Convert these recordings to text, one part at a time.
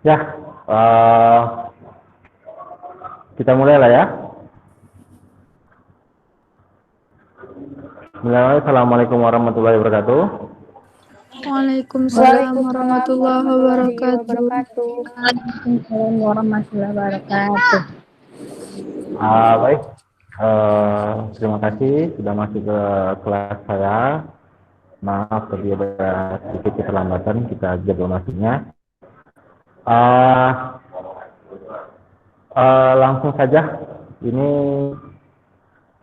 Ya, eh, kita mulai lah ya. Bismillahirrahmanirrahim. Assalamualaikum warahmatullahi wabarakatuh. Waalaikumsalam Waalaikumsalam warahmatullahi warahmatullahi wabarakatuh. wabarakatuh. Waalaikumsalam warahmatullahi wabarakatuh. Baik, terima kasih sudah masuk ke kelas saya. Maaf tadi ada sedikit keterlambatan kita jadwal masuknya. Eh, Langsung saja, ini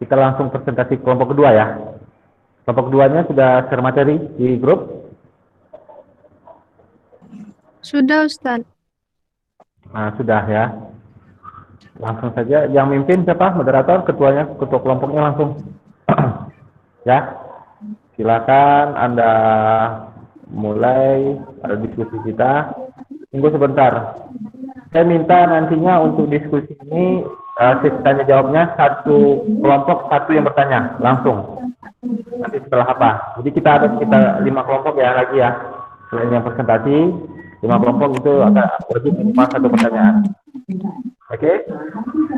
kita langsung presentasi kelompok kedua ya. Kelompok keduanya sudah share materi di grup. Sudah, Ustaz. Nah, sudah ya. Langsung saja, yang mimpin siapa? Moderator, ketuanya, ketua kelompoknya langsung. Ya, silakan Anda mulai diskusi kita. Tunggu sebentar. Saya minta nantinya untuk diskusi ini sesi tanya jawabnya satu kelompok satu yang bertanya langsung. Nanti setelah apa? Jadi kita ada sekitar 5 kelompok ya lagi ya. Selain yang presentasi, 5 kelompok itu akan wajib minimal satu pertanyaan. Oke?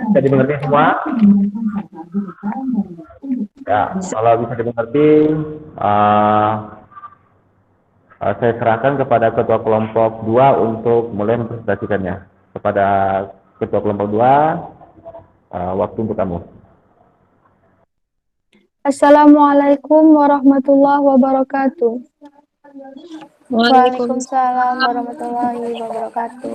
Bisa dimengerti semua? Ya, kalau bisa dimengerti, saya serahkan kepada ketua kelompok 2 untuk mulai mempresentasikannya. Kepada ketua kelompok 2, waktu untuk kamu. Assalamualaikum warahmatullahi wabarakatuh. Waalaikumsalam warahmatullahi wabarakatuh.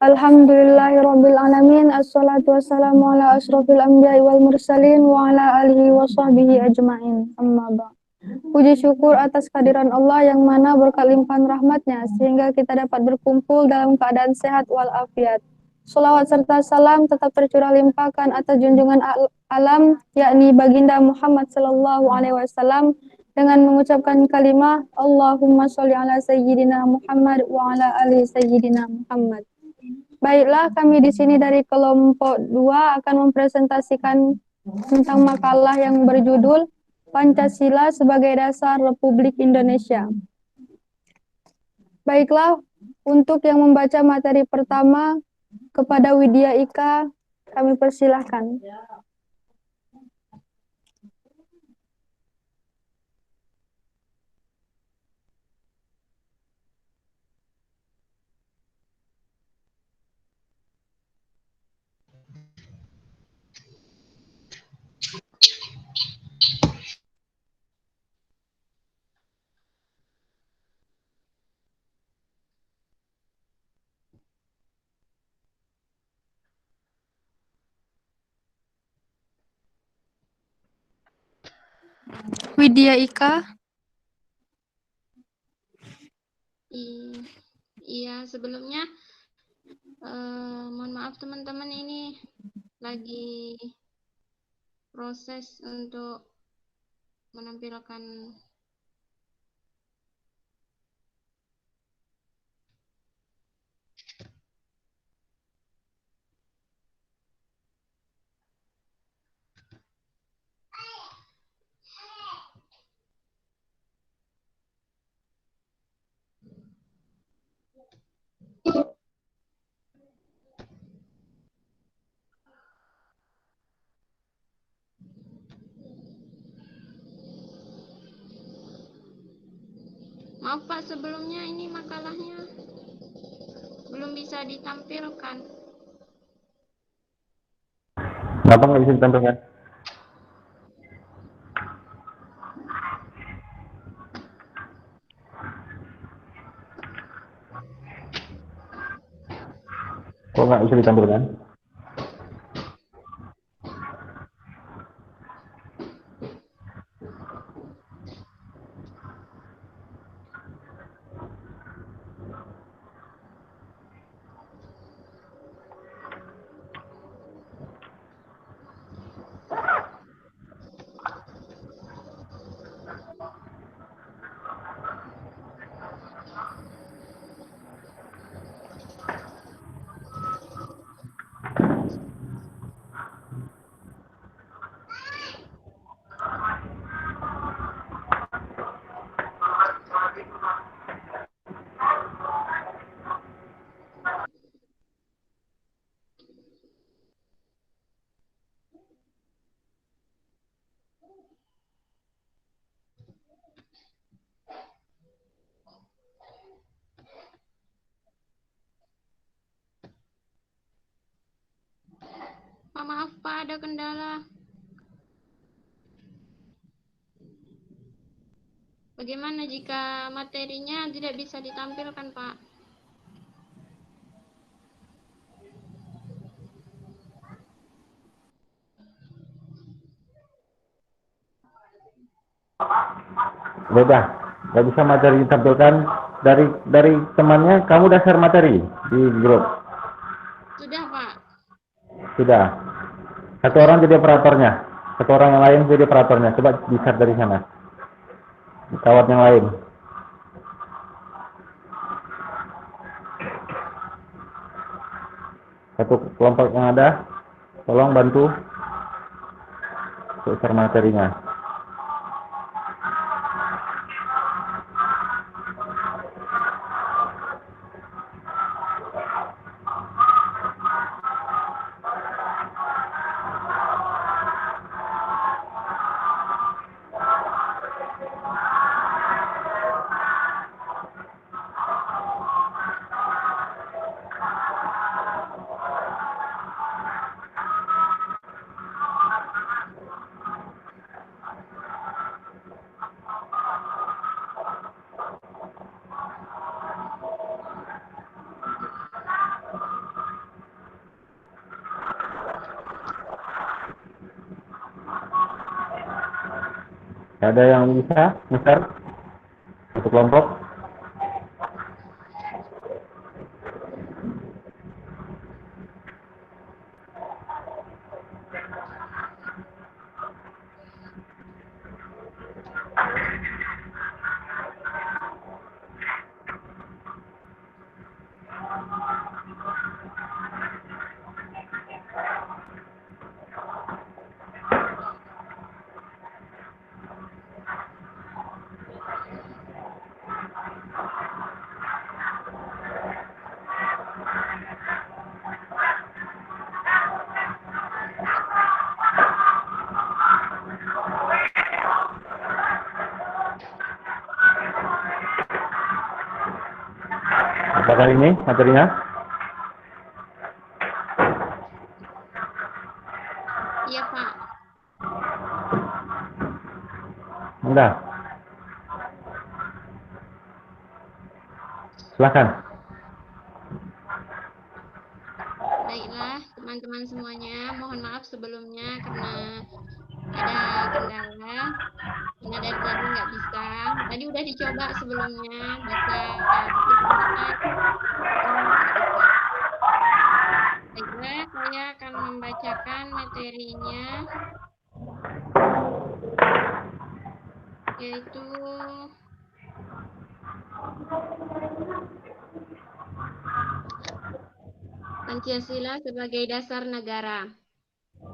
Alhamdulillahirabbil alamin. Assalatu wassalamu ala asrofil anbiya'i wal mursalin wa ala alihi wa sahbihi ajmain. Amma ba'd. Puji syukur atas kehadiran Allah yang mana berkat limpahan rahmatnya sehingga kita dapat berkumpul dalam keadaan sehat walafiat. Salawat serta salam tetap tercurah limpahkan atas junjungan alam yakni baginda Muhammad sallallahu alaihi wasallam dengan mengucapkan kalimah Allahumma sholli ala sayyidina Muhammad wa ala ali sayyidina Muhammad. Baiklah, kami di sini dari kelompok 2 akan mempresentasikan tentang makalah yang berjudul Pancasila sebagai Dasar Republik Indonesia. Baiklah, untuk yang membaca materi pertama kepada Widya Ika, kami persilahkan. Widya Ika. Iya, sebelumnya mohon maaf teman-teman, ini lagi proses untuk menampilkan maaf Pak, sebelumnya ini makalahnya belum bisa ditampilkan. Kenapa nggak bisa ditampilkan? Kok nggak bisa ditampilkan? Maaf Pak, ada kendala. Bagaimana jika materinya tidak bisa ditampilkan Pak? Beda, nggak bisa materi ditampilkan dari temannya. Kamu udah share materi di grup? Sudah Pak. Sudah. Satu orang jadi operatornya, satu orang yang lain jadi operatornya. Coba di-share dari sana. Kawan yang lain. Satu kelompok yang ada, tolong bantu untuk share materinya. Ada yang bisa share satu kelompok? Apakah ini materinya? Iya Pak. Enggak. Silakan. Baiklah teman-teman semuanya, mohon maaf sebelumnya karena ada kendala. Karena dari tadi nggak bisa. Tadi udah dicoba sebelumnya bisa, tapi ternyata nggak bisa. Baiklah, saya akan membacakan materinya, yaitu Pancasila sebagai dasar negara.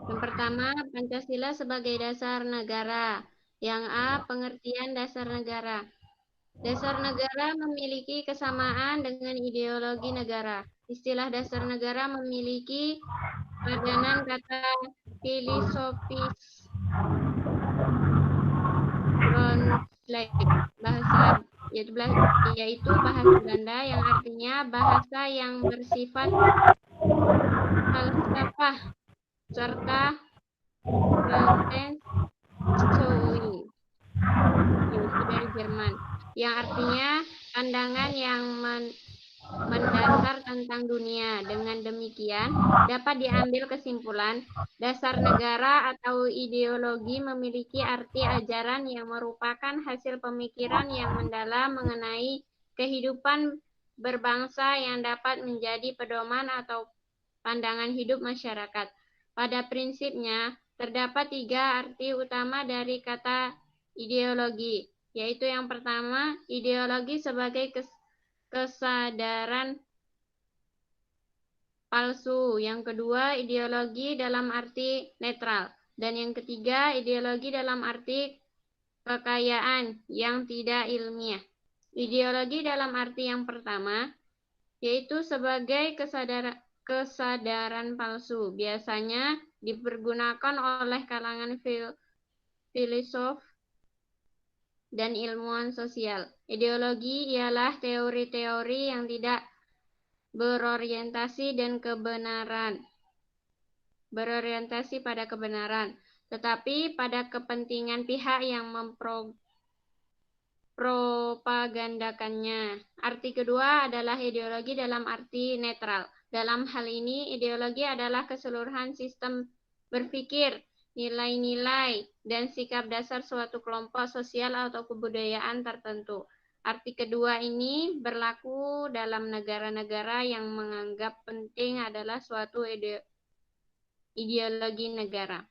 Yang pertama, Pancasila sebagai dasar negara. Yang A, pengertian dasar negara. Dasar negara memiliki kesamaan dengan ideologi negara. Istilah dasar negara memiliki padanan kata filosofis Grondslag, bahasa yaitu bahasa Belanda yang artinya bahasa yang bersifat falsafah serta Weltanschauung, yaitu dari Jerman, yang artinya pandangan yang mendasar tentang dunia. Dengan demikian, dapat diambil kesimpulan, dasar negara atau ideologi memiliki arti ajaran yang merupakan hasil pemikiran yang mendalam mengenai kehidupan berbangsa yang dapat menjadi pedoman atau pandangan hidup masyarakat. Pada prinsipnya, terdapat 3 arti utama dari kata ideologi, yaitu yang pertama, ideologi sebagai kesadaran palsu. Yang kedua, ideologi dalam arti netral. Dan yang ketiga, ideologi dalam arti kekayaan yang tidak ilmiah. Ideologi dalam arti yang pertama, yaitu sebagai kesadaran palsu. Biasanya dipergunakan oleh kalangan filsuf dan ilmuwan sosial. Ideologi ialah teori-teori yang tidak berorientasi dan kebenaran. berorientasi pada kebenaran, tetapi pada kepentingan pihak yang propagandakannya. Arti kedua adalah ideologi dalam arti netral. Dalam hal ini, ideologi adalah keseluruhan sistem berpikir, nilai-nilai, dan sikap dasar suatu kelompok sosial atau kebudayaan tertentu. Arti kedua ini berlaku dalam negara-negara yang menganggap penting adalah suatu ideologi negara.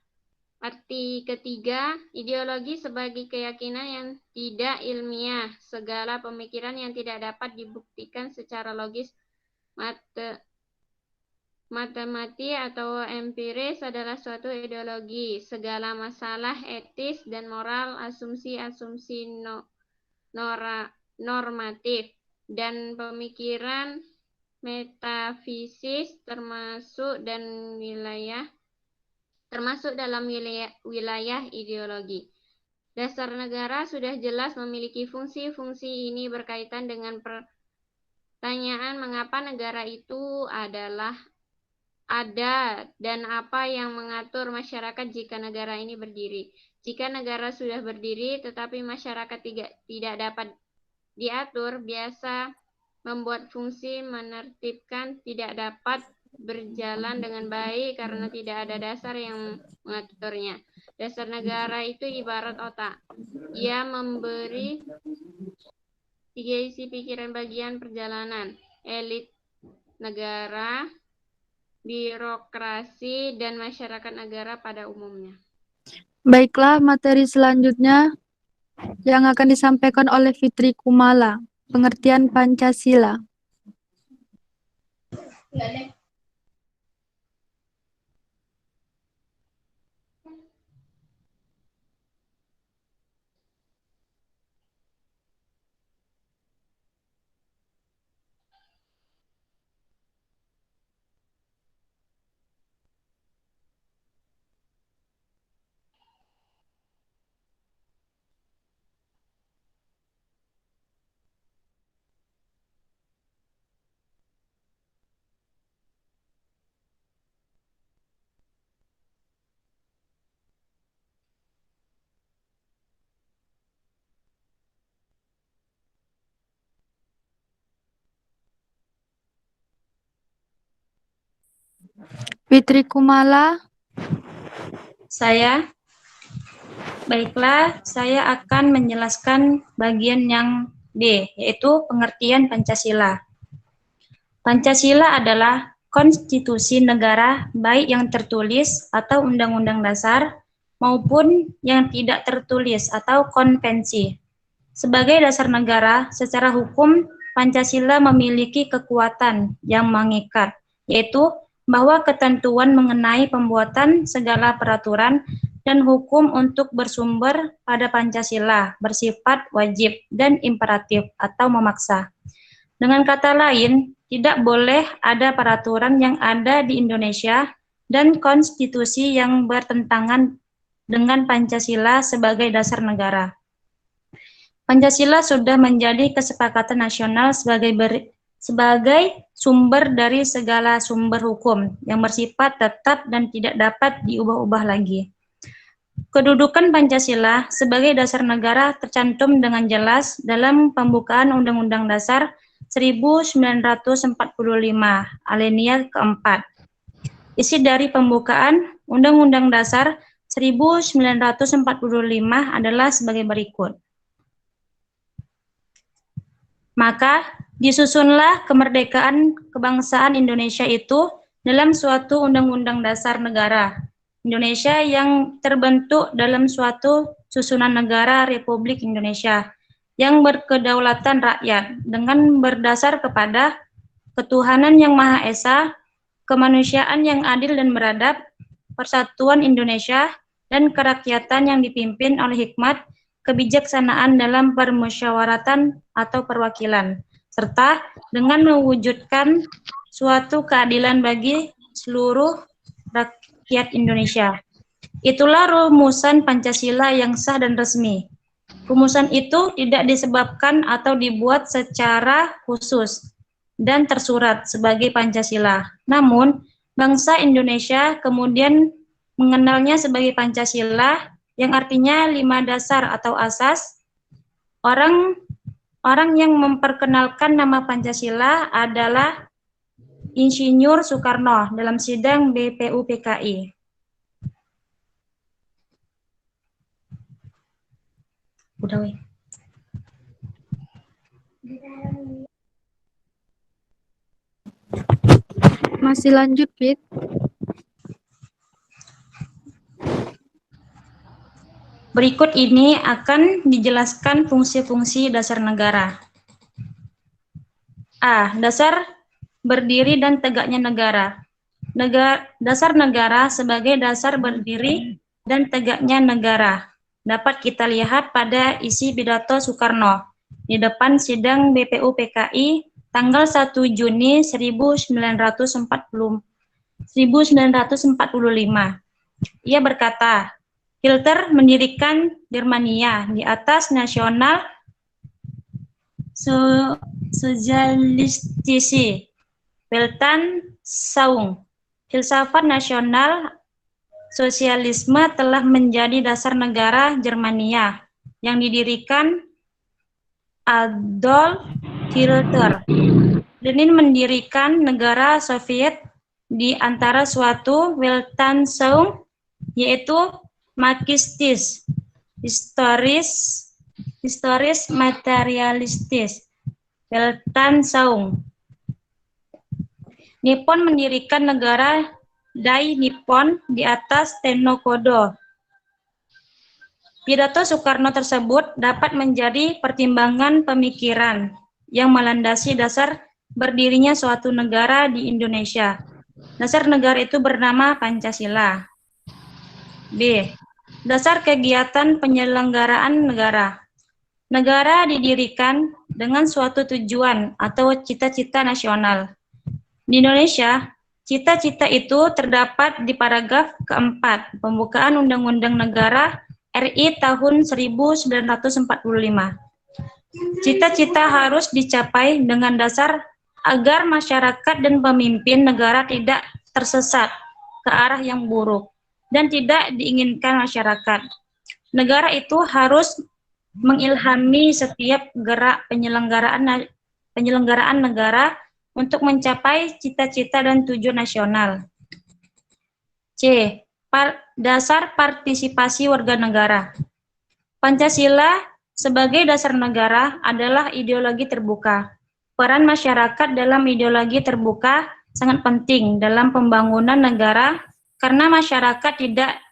Arti ketiga, ideologi sebagai keyakinan yang tidak ilmiah, segala pemikiran yang tidak dapat dibuktikan secara logis, matematik atau empiris adalah suatu ideologi. Segala masalah etis dan moral, asumsi-asumsi normatif, dan pemikiran metafisis termasuk dalam wilayah ideologi. Dasar negara sudah jelas memiliki fungsi-fungsi ini berkaitan dengan pertanyaan mengapa negara itu ada dan apa yang mengatur masyarakat jika negara ini berdiri. Jika negara sudah berdiri tetapi masyarakat tidak dapat diatur, biasa membuat fungsi menertibkan tidak dapat berjalan dengan baik karena tidak ada dasar yang mengaturnya. Dasar negara itu ibarat otak. Ia memberi 3 isi pikiran bagian perjalanan: elit negara, birokrasi, dan masyarakat negara pada umumnya. Baiklah, materi selanjutnya yang akan disampaikan oleh Fitri Kumala, pengertian Pancasila. Fitri Kumala. Baiklah, saya akan menjelaskan bagian yang B, yaitu pengertian Pancasila. Pancasila adalah konstitusi negara baik yang tertulis atau undang-undang dasar maupun yang tidak tertulis atau konvensi. Sebagai dasar negara, secara hukum, Pancasila memiliki kekuatan yang mengikat, yaitu bahwa ketentuan mengenai pembuatan segala peraturan dan hukum untuk bersumber pada Pancasila bersifat wajib dan imperatif atau memaksa. Dengan kata lain, tidak boleh ada peraturan yang ada di Indonesia dan konstitusi yang bertentangan dengan Pancasila sebagai dasar negara. Pancasila sudah menjadi kesepakatan nasional sebagai sumber dari segala sumber hukum yang bersifat tetap dan tidak dapat diubah-ubah lagi. Kedudukan Pancasila sebagai dasar negara tercantum dengan jelas dalam pembukaan Undang-Undang Dasar 1945, alinea keempat. Isi dari pembukaan Undang-Undang Dasar 1945 adalah sebagai berikut. Maka disusunlah kemerdekaan kebangsaan Indonesia itu dalam suatu undang-undang dasar negara Indonesia yang terbentuk dalam suatu susunan negara Republik Indonesia yang berkedaulatan rakyat dengan berdasar kepada ketuhanan yang Maha Esa, kemanusiaan yang adil dan beradab, persatuan Indonesia, dan kerakyatan yang dipimpin oleh hikmat, kebijaksanaan dalam permusyawaratan atau perwakilan, serta dengan mewujudkan suatu keadilan bagi seluruh rakyat Indonesia. Itulah rumusan Pancasila yang sah dan resmi. Rumusan itu tidak disebabkan atau dibuat secara khusus dan tersurat sebagai Pancasila, namun Bangsa Indonesia kemudian mengenalnya sebagai Pancasila, yang artinya 5 dasar atau asas. Orang yang memperkenalkan nama Pancasila adalah Insinyur Soekarno dalam sidang BPUPKI. Udah, weh. Masih lanjut, Fit. Berikut ini akan dijelaskan fungsi-fungsi dasar negara. A. Dasar berdiri dan tegaknya negara. Dasar negara sebagai dasar berdiri dan tegaknya negara dapat kita lihat pada isi pidato Soekarno di depan sidang BPUPKI tanggal 1 Juni 1945. Ia berkata, Hitler mendirikan Germania di atas nasional sosialistisi Weltanschauung. Filsafat nasional sosialisme telah menjadi dasar negara Germania yang didirikan Adolf Hitler. Lenin mendirikan negara Soviet di antara suatu Weltanschauung, yaitu marxistis, historis materialistis, Weltanschauung. Nippon mendirikan negara Dai Nippon di atas Tennokodo. Pidato Soekarno tersebut dapat menjadi pertimbangan pemikiran yang melandasi dasar berdirinya suatu negara di Indonesia. Dasar negara itu bernama Pancasila. B. Dasar kegiatan penyelenggaraan negara. Negara didirikan dengan suatu tujuan atau cita-cita nasional. Di Indonesia, cita-cita itu terdapat di paragraf keempat pembukaan Undang-Undang Negara RI tahun 1945. Cita-cita harus dicapai dengan dasar agar masyarakat dan pemimpin negara tidak tersesat ke arah yang buruk dan tidak diinginkan masyarakat. Negara itu harus mengilhami setiap gerak penyelenggaraan negara untuk mencapai cita-cita dan tujuan nasional. C. Dasar partisipasi warga negara. Pancasila sebagai dasar negara adalah ideologi terbuka. Peran masyarakat dalam ideologi terbuka sangat penting dalam pembangunan negara karena masyarakat tidak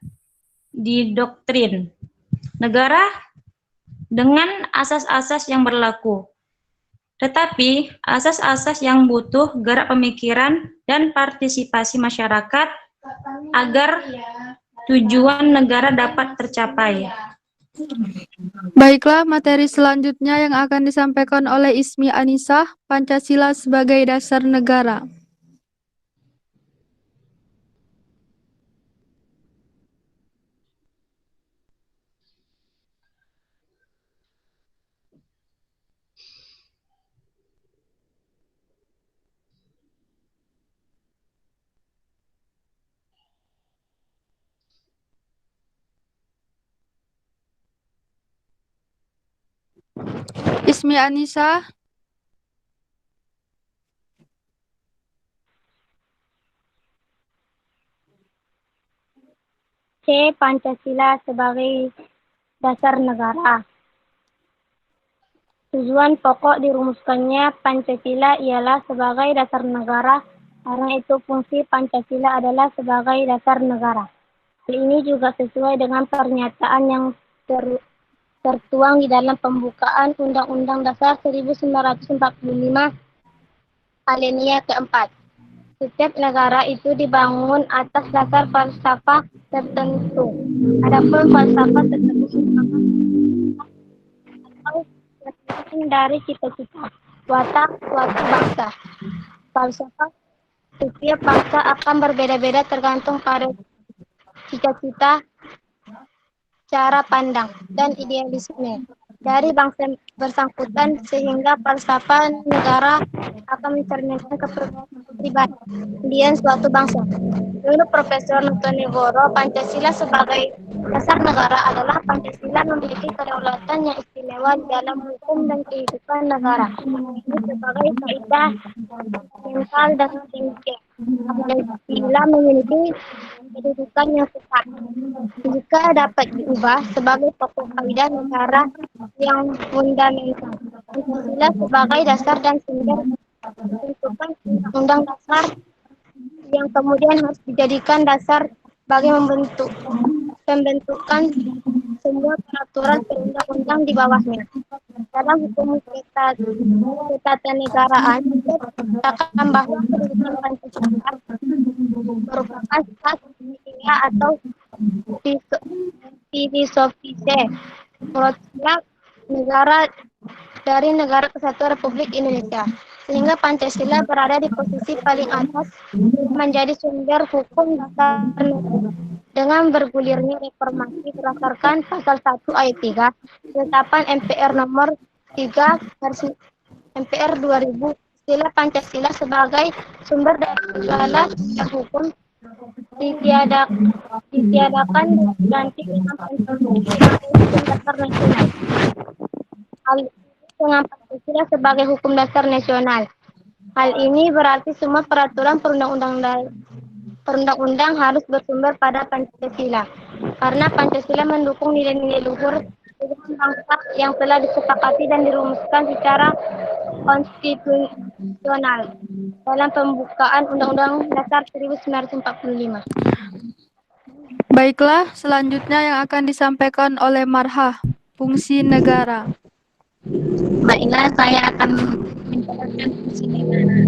didoktrin negara dengan asas-asas yang berlaku. Tetapi asas-asas yang butuh gerak pemikiran dan partisipasi masyarakat agar tujuan negara dapat tercapai. Baiklah, materi selanjutnya yang akan disampaikan oleh Ismi Anisah, Pancasila sebagai dasar negara. Ismi Anisah. C. Pancasila sebagai dasar negara. Tujuan pokok dirumuskannya Pancasila ialah sebagai dasar negara, karena itu fungsi Pancasila adalah sebagai dasar negara. Hal ini juga sesuai dengan pernyataan yang tertuang di dalam pembukaan Undang-Undang Dasar 1945 alinea keempat. Setiap negara itu dibangun atas dasar falsafah tertentu. Adapun falsafah tersebut dari cita-cita watak suatu bangsa. Falsafah setiap bangsa akan berbeda-beda tergantung pada cita-cita, cara pandang, dan idealisme dari bangsa bersangkutan, sehingga falsafah negara akan mencerminkan kepribadian pribadi, kemudian suatu bangsa. Menurut Profesor Notonegoro, Pancasila sebagai dasar negara adalah Pancasila memiliki kedaulatan yang istimewa di dalam hukum dan kehidupan negara. Ini sebagai kaidah fundamental dan tinggi. Pancasila memiliki kedudukan yang tetap. Jika dapat diubah sebagai pokok kaidah negara yang fundamental. Pancasila sebagai dasar dan sumber pembentukan undang-undang dasar yang kemudian harus dijadikan dasar bagi pembentukan semua peraturan perundang-undang di bawahnya. Dalam hukum ketatanegaraan, kita dikatakan bahwa kedudukan Pancasila merupakan hak ilmiah atau filosofise perwakilan negara dari Negara Kesatuan Republik Indonesia, sehingga Pancasila berada di posisi paling atas menjadi sumber hukum dasar negara. Dengan bergulirnya reformasi berdasarkan pasal 1 ayat 3, ketetapan MPR nomor 3 versi MPR 2000, istilah Pancasila sebagai sumber dari segala hukum ditiadakan dan diganti dengan Pancasila sebagai hukum dasar nasional. Hal ini dengan Pancasila sebagai hukum dasar nasional. Hal ini berarti semua peraturan perundang-undang harus bersumber pada Pancasila, karena Pancasila mendukung nilai-nilai luhur bangsa yang telah disepakati dan dirumuskan secara konstitusional dalam pembukaan Undang-Undang Dasar 1945. Baiklah, selanjutnya yang akan disampaikan oleh Marhah, fungsi negara. Baiklah, saya akan menjelaskan fungsi negara.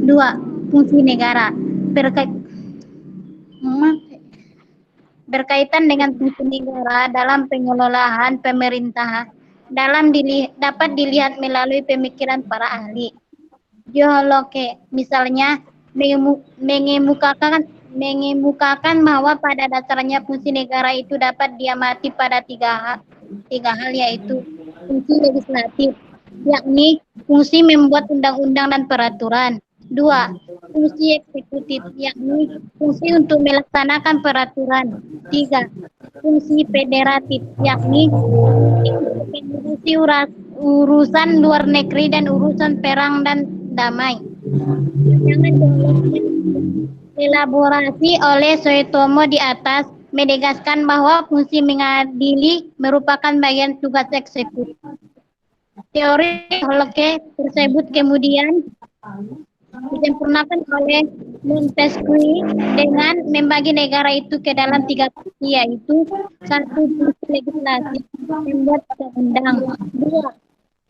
2. Fungsi negara berkaitan dengan fungsi negara dalam pengelolaan pemerintahan dapat dilihat melalui pemikiran para ahli. Geologi misalnya mengemukakan bahwa pada dasarnya fungsi negara itu dapat diamati pada tiga hal, yaitu fungsi legislatif, yakni fungsi membuat undang-undang dan peraturan. 2. Fungsi eksekutif, yakni fungsi untuk melaksanakan peraturan. 3. Fungsi federatif, yakni mengurusi urusan luar negeri dan urusan perang dan damai. Jangan elaborasi oleh Suetomo di atas menegaskan bahwa fungsi mengadili merupakan bagian tugas eksekutif. Teori Holke tersebut kemudian disempurnakan oleh Montesquieu dengan membagi negara itu ke dalam 3 fungsi, yaitu 1. Fungsi legislatif, membuat undang-undang. 2.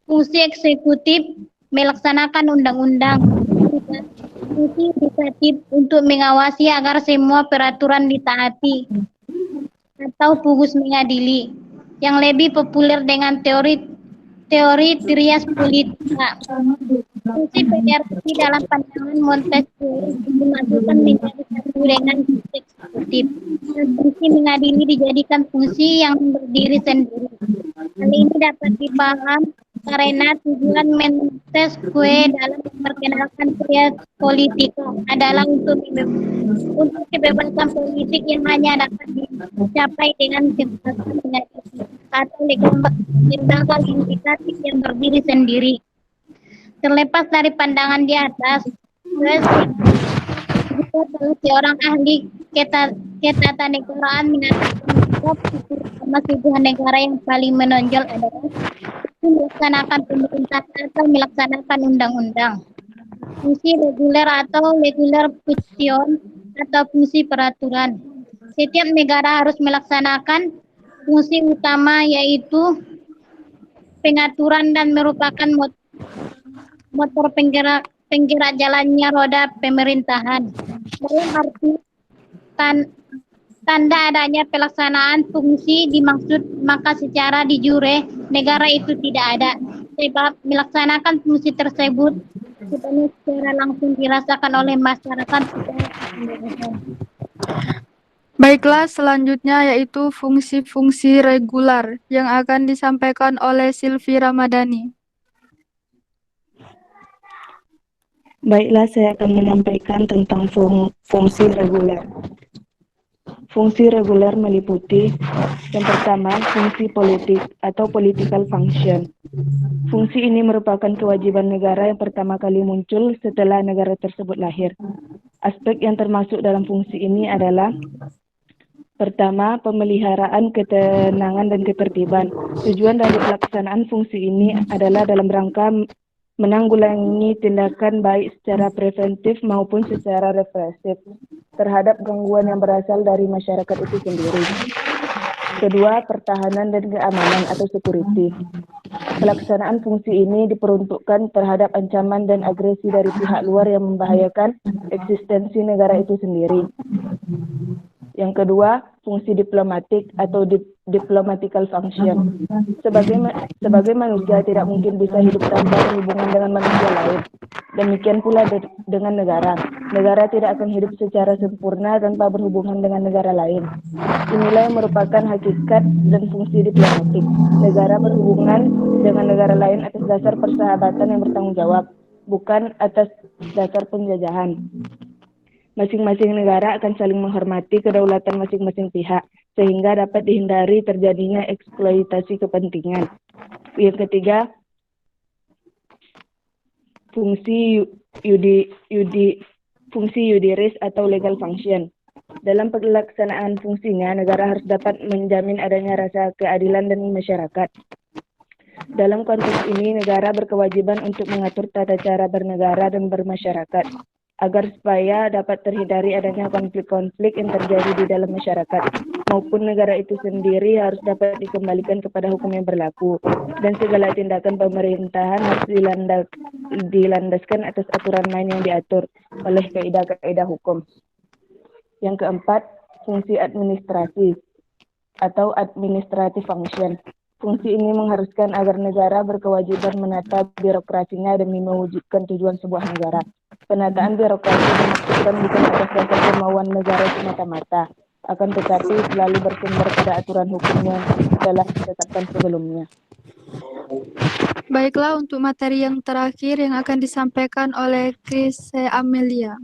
Fungsi eksekutif, melaksanakan undang-undang. 3. Fungsi legislatif, untuk mengawasi agar semua peraturan ditaati, atau fungsi mengadili, yang lebih populer dengan teori trias politika. Fungsi federasi dalam pandangan Montesquieu dimaksudkan menjadi satu dengan fungsi eksekutif, dan fungsi mengadili dijadikan fungsi yang berdiri sendiri. Hal ini dapat dipaham karena tujuan Montesquieu dalam memperkenalkan trias politika adalah untuk kebebasan politik yang hanya dapat dicapai dengan kebebasan mengadili atau lembaga legislatif yang berdiri sendiri. Terlepas dari pandangan di atas, jika salah seorang ahli ketatanegaraan mengatakan bahwa sebuah negara yang paling menonjol adalah melaksanakan pemerintahan atau melaksanakan undang-undang. Fungsi reguler atau regular function atau fungsi peraturan. Setiap negara harus melaksanakan fungsi utama, yaitu pengaturan dan merupakan motor penggerak jalannya roda pemerintahan. Dalam arti tanda adanya pelaksanaan fungsi dimaksud, maka secara de jure negara itu tidak ada, sebab melaksanakan fungsi tersebut secara langsung dirasakan oleh masyarakat secara keseluruhan. Baiklah, selanjutnya yaitu fungsi-fungsi regular yang akan disampaikan oleh Silvi Ramadhani. Baiklah, saya akan menyampaikan tentang fungsi reguler. Fungsi reguler meliputi yang pertama, fungsi politik atau political function. Fungsi ini merupakan kewajiban negara yang pertama kali muncul setelah negara tersebut lahir. Aspek yang termasuk dalam fungsi ini adalah pertama, pemeliharaan ketenangan dan ketertiban. Tujuan dari pelaksanaan fungsi ini adalah dalam rangka menanggulangi tindakan baik secara preventif maupun secara represif terhadap gangguan yang berasal dari masyarakat itu sendiri. Kedua, pertahanan dan keamanan atau security. Pelaksanaan fungsi ini diperuntukkan terhadap ancaman dan agresi dari pihak luar yang membahayakan eksistensi negara itu sendiri. Yang kedua, fungsi diplomatik atau diplomatical function. Sebagai manusia tidak mungkin bisa hidup tanpa berhubungan dengan manusia lain. Demikian pula dengan negara. Negara tidak akan hidup secara sempurna tanpa berhubungan dengan negara lain. Inilah yang merupakan hakikat dan fungsi diplomatik. Negara berhubungan dengan negara lain atas dasar persahabatan yang bertanggung jawab, bukan atas dasar penjajahan. Masing-masing negara akan saling menghormati kedaulatan masing-masing pihak, sehingga dapat dihindari terjadinya eksploitasi kepentingan. Yang ketiga, fungsi judiris atau legal function. Dalam pelaksanaan fungsinya, negara harus dapat menjamin adanya rasa keadilan dan masyarakat. Dalam konteks ini, negara berkewajiban untuk mengatur tata cara bernegara dan bermasyarakat, agar supaya dapat terhindari adanya konflik-konflik yang terjadi di dalam masyarakat, maupun negara itu sendiri harus dapat dikembalikan kepada hukum yang berlaku, dan segala tindakan pemerintahan harus dilandaskan atas aturan main yang diatur oleh kaidah-kaidah hukum. Yang keempat, fungsi administrasi atau administrative function. Fungsi ini mengharuskan agar negara berkewajiban menata birokrasinya demi mewujudkan tujuan sebuah negara. Penataan birokrasi dimaksudkan bukan atas dasar kemauan negara semata-mata, akan tetapi selalu bersumber pada aturan hukum yang telah ditetapkan sebelumnya. Baiklah, untuk materi yang terakhir yang akan disampaikan oleh Chris Amelia.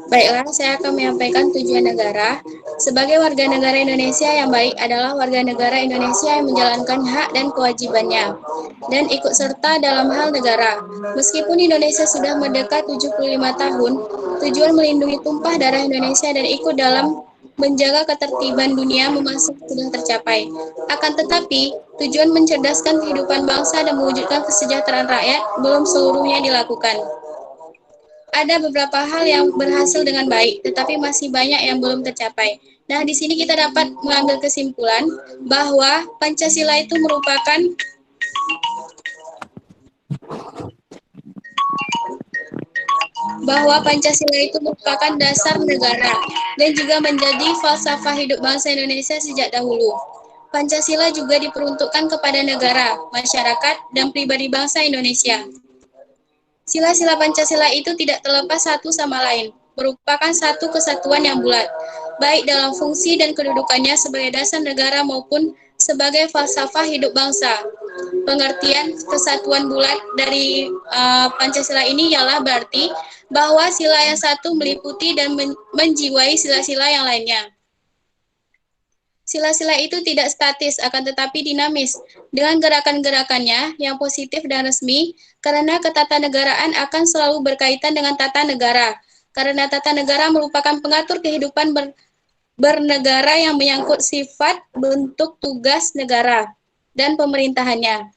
Baiklah, saya akan menyampaikan tujuan negara. Sebagai warga negara Indonesia yang baik adalah warga negara Indonesia yang menjalankan hak dan kewajibannya dan ikut serta dalam hal negara. Meskipun Indonesia sudah mendekat 75 tahun, tujuan melindungi tumpah darah Indonesia dan ikut dalam menjaga ketertiban dunia memasak sudah tercapai. Akan tetapi, tujuan mencerdaskan kehidupan bangsa dan mewujudkan kesejahteraan rakyat belum seluruhnya dilakukan. Ada beberapa hal yang berhasil dengan baik, tetapi masih banyak yang belum tercapai. Nah, di sini kita dapat mengambil kesimpulan bahwa Pancasila itu merupakan dasar negara dan juga menjadi falsafah hidup bangsa Indonesia sejak dahulu. Pancasila juga diperuntukkan kepada negara, masyarakat, dan pribadi bangsa Indonesia. Sila-sila Pancasila itu tidak terlepas satu sama lain, merupakan satu kesatuan yang bulat, baik dalam fungsi dan kedudukannya sebagai dasar negara maupun sebagai falsafah hidup bangsa. Pengertian kesatuan bulat dari Pancasila ini ialah berarti bahwa sila yang satu meliputi dan menjiwai sila-sila yang lainnya. Sila-sila itu tidak statis, akan tetapi dinamis, dengan gerakan-gerakannya yang positif dan resmi, karena ketatanegaraan akan selalu berkaitan dengan tata negara, karena tata negara merupakan pengatur kehidupan bernegara yang menyangkut sifat, bentuk, tugas negara, dan pemerintahannya.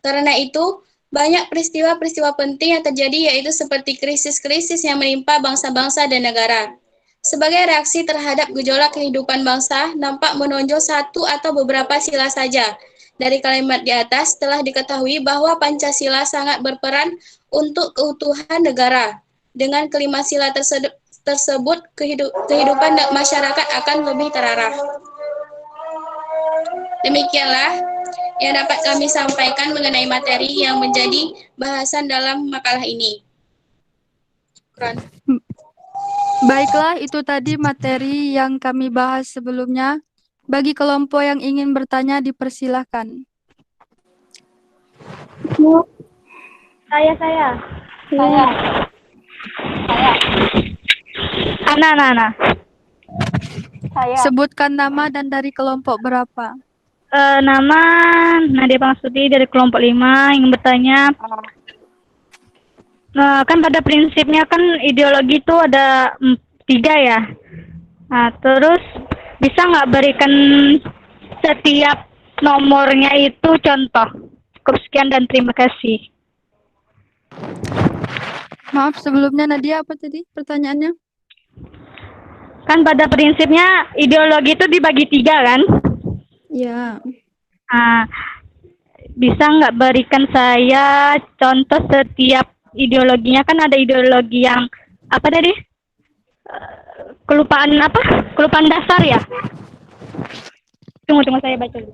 Karena itu, banyak peristiwa-peristiwa penting yang terjadi, yaitu seperti krisis-krisis yang menimpa bangsa-bangsa dan negara. Sebagai reaksi terhadap gejolak kehidupan bangsa, nampak menonjol satu atau beberapa sila saja. Dari kalimat di atas telah diketahui bahwa Pancasila sangat berperan untuk keutuhan negara. Dengan kelima sila tersebut, kehidupan masyarakat akan lebih terarah. Demikianlah yang dapat kami sampaikan mengenai materi yang menjadi bahasan dalam makalah ini. Baiklah, itu tadi materi yang kami bahas sebelumnya. Bagi kelompok yang ingin bertanya, dipersilahkan. Saya. Saya. Ana. Saya. Sebutkan nama dan dari kelompok berapa. Nama Nadia Pangsudi dari kelompok 5 ingin bertanya. Kan pada prinsipnya kan ideologi itu ada 3 ya. Nah, terus bisa nggak berikan setiap nomornya itu contoh? Cukup sekian dan terima kasih. Maaf sebelumnya Nadia apa tadi pertanyaannya? Kan pada prinsipnya ideologi itu dibagi 3 kan? Ya. Nah, bisa nggak berikan saya contoh setiap ideologinya? Kan ada ideologi yang apa tadi? Kelupaan dasar ya? Tunggu saya baca dulu.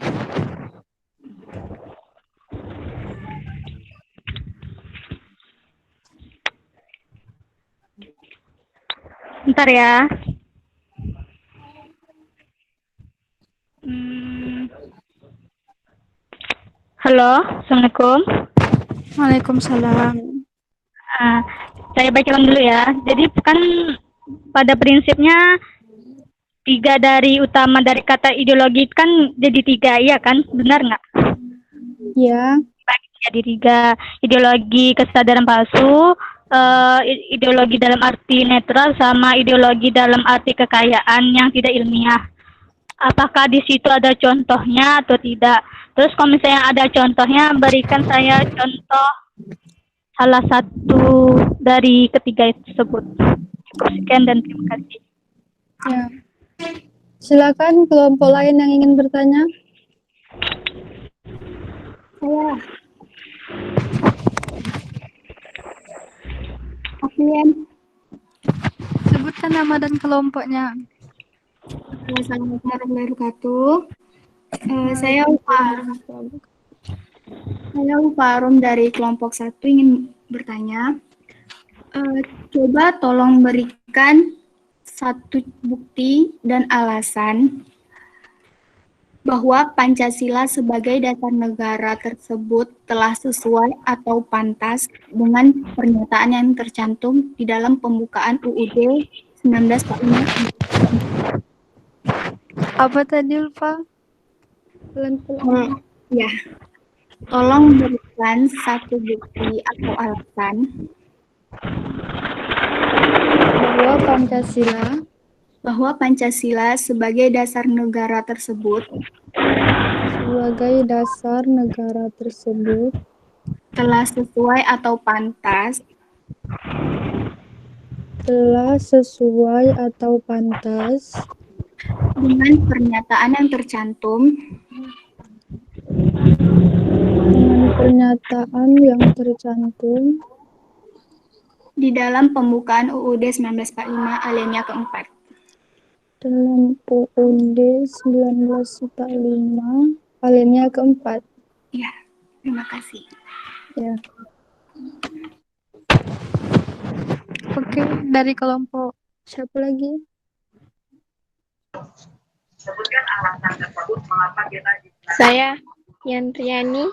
Bentar ya. Halo, Assalamualaikum. Waalaikumsalam. Saya bacakan dulu ya. Jadi kan pada prinsipnya 3 dari utama dari kata ideologi kan jadi 3, iya kan? Benar nggak? Ya. Jadi 3, ideologi kesadaran palsu, ideologi dalam arti netral, sama ideologi dalam arti kekayaan yang tidak ilmiah. Apakah di situ ada contohnya atau tidak? Terus kalau misalnya ada contohnya, berikan saya contoh salah satu dari ketiga tersebut. Sekian dan terima kasih. Ya. Silakan kelompok lain yang ingin bertanya. Saya. Sebutkan nama dan kelompoknya. Assalamualaikum warahmatullahi wabarakatuh. Saya Ufarum dari kelompok 1 ingin bertanya. Coba tolong berikan satu bukti dan alasan bahwa Pancasila sebagai dasar negara tersebut telah sesuai atau pantas dengan pernyataan yang tercantum di dalam pembukaan UUD 1945. Apa tadi lupa? Ya, tolong berikan satu bukti atau alasan bahwa Pancasila sebagai dasar negara tersebut telah sesuai atau pantas dengan pernyataan yang tercantum di dalam pembukaan UUD 1945 alinea keempat. Dalam UUD 1945 alinea keempat. Ya, terima kasih. Ya. Oke, dari kelompok siapa lagi? Sebutkan alasan tersebut mengapa kita Saya Yantriani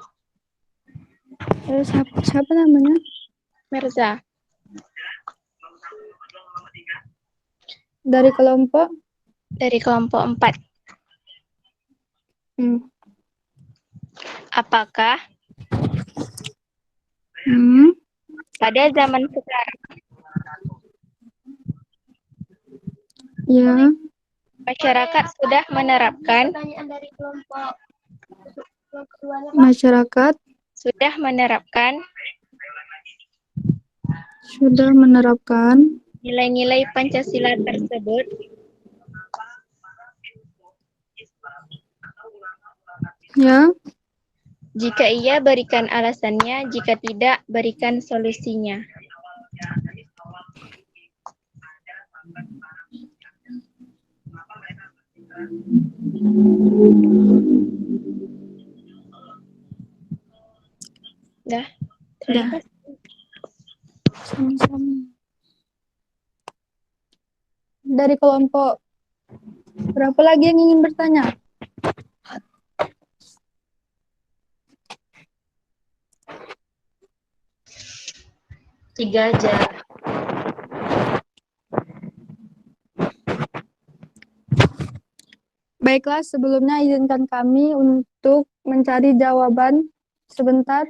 Siapa namanya? Merza. Dari kelompok? Dari kelompok 4. Apakah pada zaman sekarang Ya. masyarakat sudah menerapkan nilai-nilai Pancasila tersebut? Ya. Jika iya, berikan alasannya. Jika tidak, berikan solusinya. Dah. Sama-sama. Dari kelompok berapa lagi yang ingin bertanya? 3 jam. Baiklah, sebelumnya izinkan kami untuk mencari jawaban sebentar.